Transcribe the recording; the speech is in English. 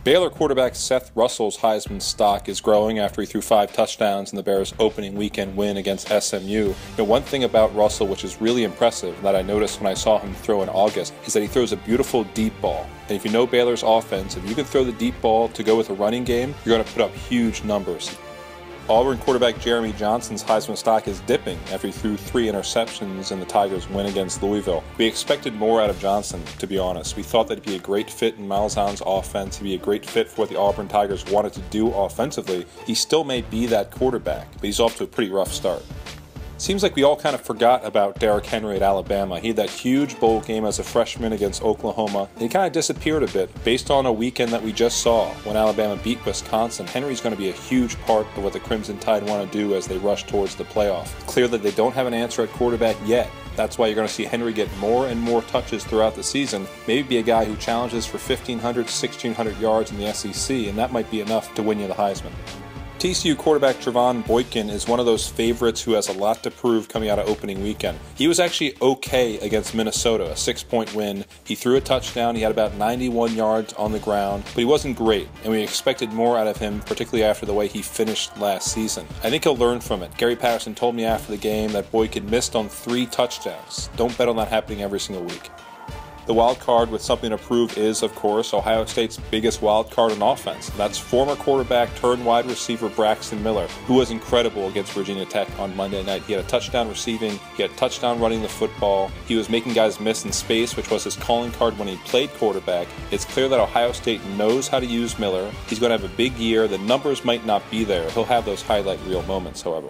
Baylor quarterback Seth Russell's Heisman stock is growing after he threw 5 touchdowns in the Bears' opening weekend win against SMU. One thing about Russell which is really impressive that I noticed when I saw him throw in August is that he throws a beautiful deep ball. And if you know Baylor's offense, if you can throw the deep ball to go with a running game, you're going to put up huge numbers. Auburn quarterback Jeremy Johnson's Heisman stock is dipping after he threw 3 interceptions in the Tigers' win against Louisville. We expected more out of Johnson, to be honest. We thought that he'd be a great fit in Malzahn's offense. He'd be a great fit for what the Auburn Tigers wanted to do offensively. He still may be that quarterback, but he's off to a pretty rough start. Seems like we all kind of forgot about Derrick Henry at Alabama. He had that huge bowl game as a freshman against Oklahoma. He kind of disappeared a bit based on a weekend that we just saw when Alabama beat Wisconsin. Henry's going to be a huge part of what the Crimson Tide want to do as they rush towards the playoff. It's clear that they don't have an answer at quarterback yet. That's why you're going to see Henry get more and more touches throughout the season. Maybe be a guy who challenges for 1,500 to 1,600 yards in the SEC, and that might be enough to win you the Heisman. TCU quarterback Trevone Boykin is one of those favorites who has a lot to prove coming out of opening weekend. He was actually okay against Minnesota, a 6-point win. He threw a touchdown, he had about 91 yards on the ground, but he wasn't great, and we expected more out of him, particularly after the way he finished last season. I think he'll learn from it. Gary Patterson told me after the game that Boykin missed on 3 touchdowns. Don't bet on that happening every single week. The wild card with something to prove is, of course, Ohio State's biggest wild card on offense. That's former quarterback turned wide receiver Braxton Miller, who was incredible against Virginia Tech on Monday night. He had a touchdown receiving, he had a touchdown running the football, he was making guys miss in space, which was his calling card when he played quarterback. It's clear that Ohio State knows how to use Miller. He's going to have a big year. The numbers might not be there. He'll have those highlight reel moments, however.